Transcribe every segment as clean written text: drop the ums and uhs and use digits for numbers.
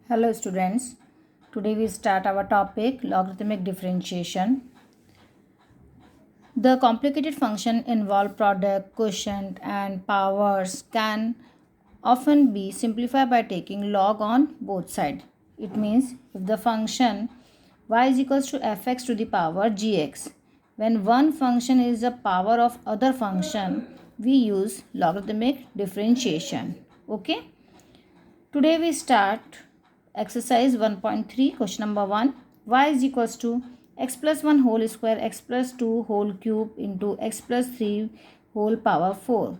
Hello students, today we start our topic logarithmic differentiation. The complicated function involve product, quotient and powers can often be simplified by taking log on both sides. It means if the function y is equals to fx to the power gx, when one function is a power of other function, we use logarithmic differentiation. Okay. Today we start exercise 1.3 question number 1. Y is equals to x plus 1 whole square x plus 2 whole cube into x plus 3 whole power 4.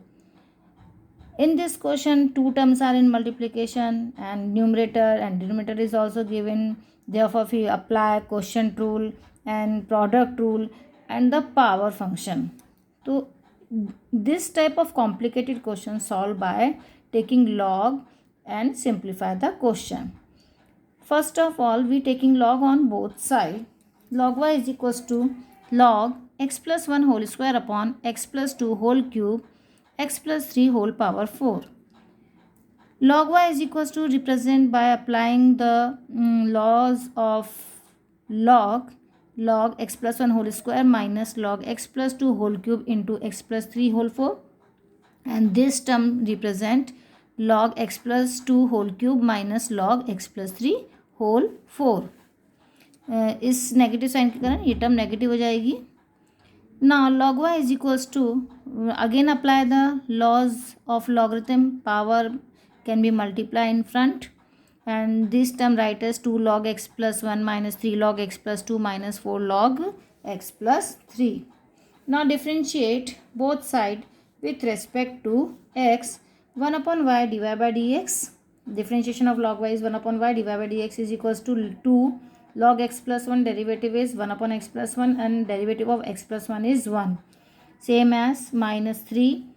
In this question, two terms are in multiplication and numerator and denominator is also given. Therefore, we apply quotient rule and product rule and the power function. So, this type of complicated question solved by taking log and simplify the question. First of all, we taking log on both sides. Log y is equals to log x plus 1 whole square upon x plus 2 whole cube x plus 3 whole power 4. Log y is equals to represent by applying the laws of log x plus 1 whole square minus log x plus 2 whole cube into x plus 3 whole 4, and this term represent log x plus 2 whole cube minus log x plus 3 whole 4. इस negative sign के कारण ये term negative हो जाएगी. Now log y is equals to, again apply the laws of logarithm. Power can be multiplied in front, and this term write as 2 log x plus 1 minus 3 log x plus 2 minus 4 log x plus 3. Now differentiate both sides with respect to x. 1 upon y divided by dx. Differentiation of log y is 1 upon y divided by dx is equals to 2 log x plus 1, derivative is 1 upon x plus 1 and derivative of x plus 1 is 1. Same as minus 3.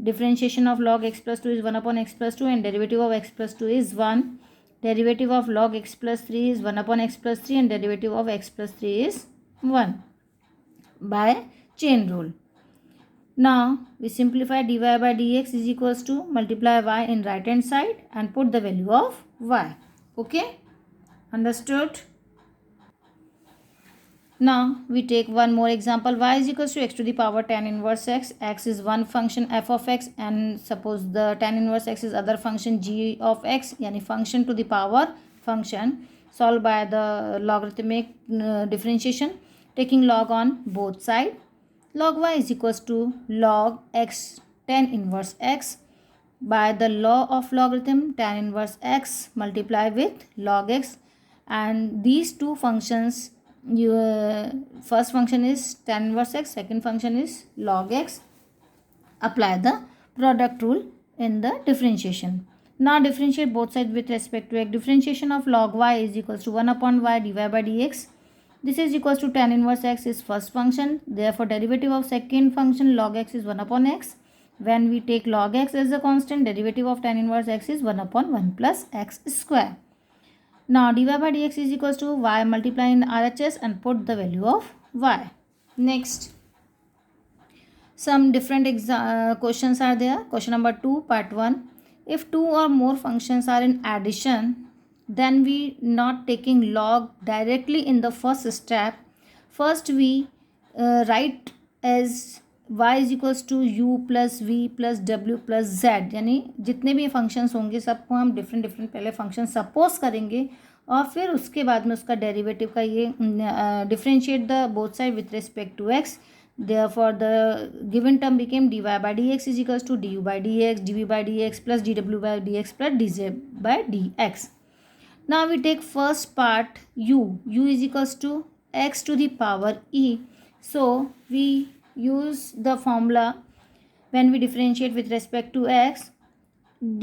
Differentiation of log x plus 2 is 1 upon x plus 2 and derivative of x plus 2 is 1. Derivative of log x plus 3 is 1 upon x plus 3 and derivative of x plus 3 is 1 by chain rule. Now we simplify dy by dx is equals to multiply y in right hand side and put the value of y. Okay, understood? Now we take one more example. Y is equals to x to the power tan inverse x. X is one function f of x, and suppose the tan inverse x is other function g of x, yani function to the power function, solved by the logarithmic differentiation, taking log on both sides. Log y is equals to log x tan inverse x. By the law of logarithm, tan inverse x multiply with log x, and these two functions, first function is tan inverse x, second function is log x. Apply the product rule in the differentiation. Now differentiate both sides with respect to x. Differentiation of log y is equals to 1 upon y divided by dx. This is equals to tan inverse x is first function. Therefore derivative of second function log x is 1 upon x. When we take log x as a constant, derivative of tan inverse x is 1 upon 1 plus x square. Now dy by dx is equals to y multiply in RHS and put the value of y. Next, some different questions are there. Question number 2 part 1. If two or more functions are in addition, then we not taking log directly in the first step. First we write as y is equals to u plus v plus डब्ल्यू plus z, यानी जितने भी functions होंगे सबको हम different different पहले function suppose करेंगे और फिर उसके बाद में उसका डेरिवेटिव का ये differentiate the both side with respect to x. Therefore the given term became dy by dx is equals to du by dx, dv by dx plus dw by dx plus dz by dx. Now we take first part u. U is equals to x to the power e. So we use the formula when we differentiate with respect to x.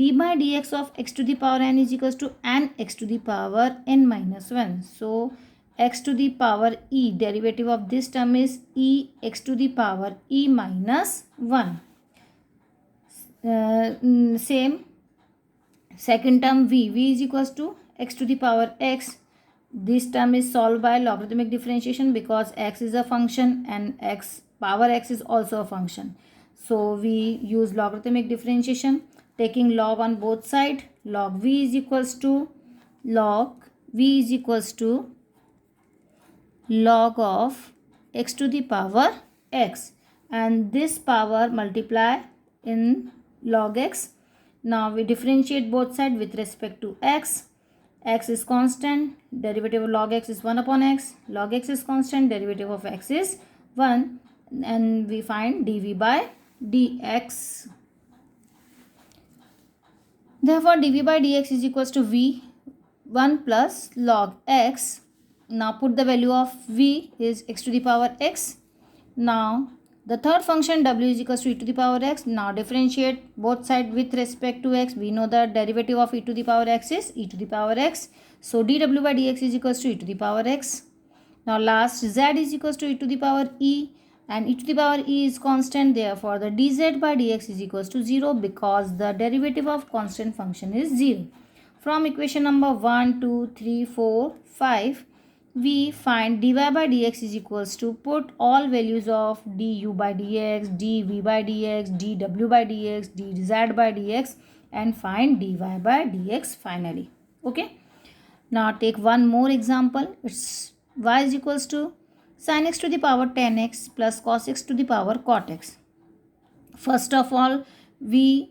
D by dx of x to the power n is equals to n x to the power n minus 1. So x to the power e, derivative of this term is e x to the power e minus 1. Same second term v. V is equals to x to the power x. This term is solved by logarithmic differentiation because x is a function and x power x is also a function. So we use logarithmic differentiation, taking log on both sides. Log v is equals to log v is equals to log of x to the power x, and this power multiply in log x. Now we differentiate both sides with respect to x. X is constant, derivative of log x is 1 upon x. Log x is constant, derivative of x is 1, and we find dv by dx. Therefore, dv by dx is equals to v 1 plus log x. Now put the value of v is x to the power x. Now the third function w is equals to e to the power x. Now differentiate both sides with respect to x. We know the derivative of e to the power x is e to the power x. So dw by dx is equals to e to the power x. Now last z is equals to e to the power e, and e to the power e is constant. Therefore the dz by dx is equals to 0 because the derivative of constant function is 0. From equation number 1, 2, 3, 4, 5, we find dy by dx is equals to put all values of du by dx, dv by dx, dw by dx, dz by dx, and find dy by dx finally. Okay. Now take one more example. It's y is equals to sin x to the power 10x plus cos x to the power cot x. First of all, we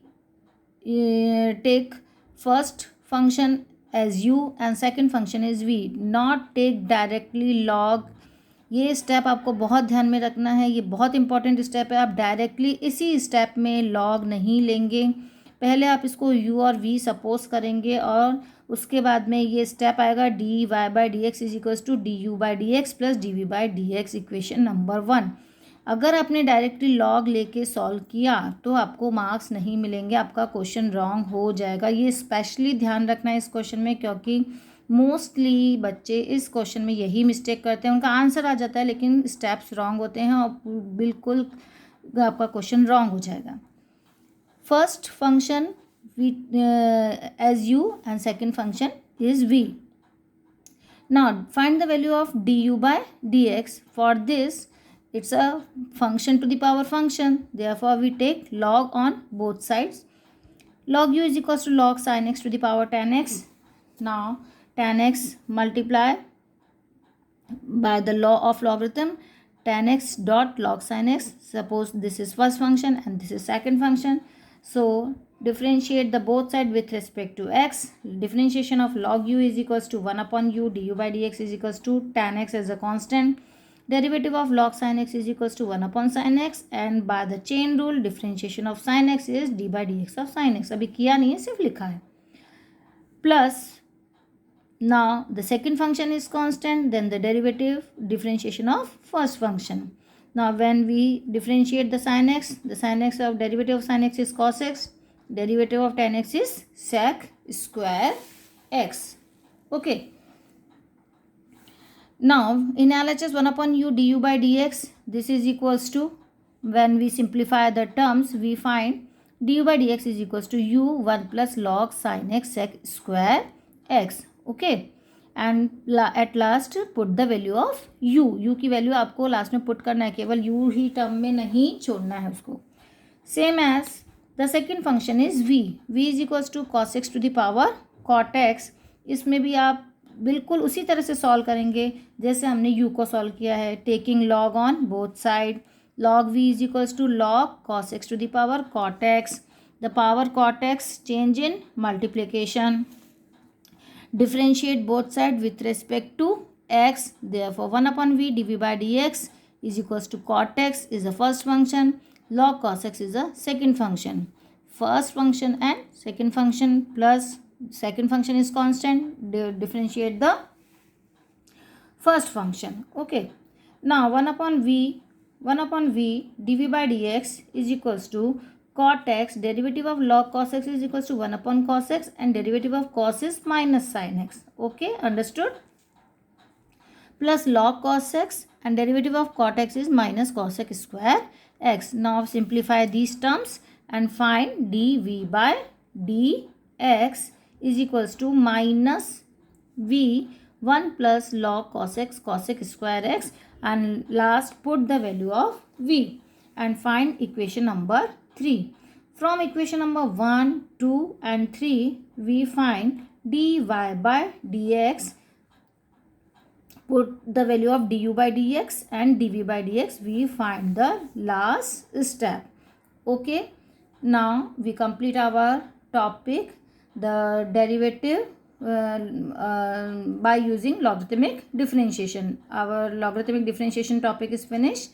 take first function as u and second function is v. Not take directly log. ये step आपको बहुत ध्यान में रखना है, ये बहुत important step है. आप डायरेक्टली इसी स्टेप में लॉग नहीं लेंगे. पहले आप इसको u और v सपोज करेंगे और उसके बाद में ये स्टेप आएगा dy by d x is equals to du by d x plus dv by d x, equation number 1. अगर आपने डायरेक्टली लॉग लेके सॉल्व किया तो आपको मार्क्स नहीं मिलेंगे, आपका क्वेश्चन रॉन्ग हो जाएगा. ये स्पेशली ध्यान रखना है इस क्वेश्चन में, क्योंकि मोस्टली बच्चे इस क्वेश्चन में यही मिस्टेक करते हैं. उनका आंसर आ जाता है लेकिन स्टेप्स रॉन्ग होते हैं और बिल्कुल आपका क्वेश्चन रॉन्ग हो जाएगा. First function as u and second function is v. Now find the value of du by dx. For this, it's a function to the power function. Therefore, we take log on both sides. Log u is equals to log sin x to the power 10x. Now tan x multiply by the law of logarithm, tan x dot log sin x. Suppose this is first function and this is second function. So differentiate the both side with respect to x. Differentiation of log u is equals to 1 upon u. Du by dx is equals to tan x as a constant. Derivative of log sin x is equals to 1 upon sin x, and by the chain rule differentiation of sin x is d by dx of sin x. अभी किया नहीं है, सिर्फ लिखा है. Plus now the second function is constant, then the derivative differentiation of first function. Now when we differentiate the sin x of derivative of sin x is cos x, derivative of tan x is sec square x. Okay. Now in LHS 1 upon u du by dx, this is equals to, when we simplify the terms, we find du by dx is equals to u 1 plus log sin x sec square x. Okay. And at last put the value of u की value आपको last में put करना है, केवल u ही term में नहीं छोड़ना है उसको. Same as the second function is v is equals to cos x to the power cot x. इसमें भी आप बिल्कुल उसी तरह से सॉल्व करेंगे जैसे हमने u को सॉल्व किया है, taking log on both side. log v is equals to log cos x to the power cot x. The power cot x change in multiplication. Differentiate both sides with respect to x. Therefore 1 upon v dv by dx is equals to cot x is the first function, log cos x is the second function. First function and second function plus second function is constant. Differentiate the first function. Okay. Now 1 upon v dv by dx is equals to cot x, derivative of log cos x is equals to 1 upon cos x, and derivative of cos is minus sin x. Okay, understood? Plus log cos x and derivative of cot x is minus cos x square x. Now simplify these terms and find dv by dx is equals to minus v 1 plus log cos x square x, and last put the value of v and find equation number 3. From equation number 1, 2 and 3, we find dy by dx, put the value of du by dx and dv by dx, we find the last step. Okay, now we complete our topic, the derivative by using logarithmic differentiation. Our logarithmic differentiation topic is finished.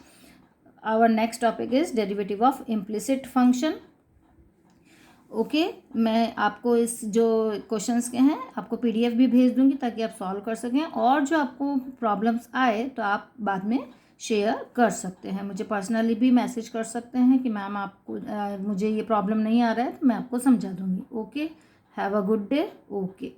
Our next topic is derivative of implicit function. Okay मैं आपको इस जो questions के हैं आपको PDF भी भेज दूंगी ताकि आप सॉल्व कर सकें, और जो आपको प्रॉब्लम्स आए तो आप बाद में शेयर कर सकते हैं, मुझे पर्सनली भी मैसेज कर सकते हैं कि मैम आपको मुझे ये प्रॉब्लम नहीं आ रहा है तो मैं आपको समझा दूंगी. Okay, have a good day. Okay.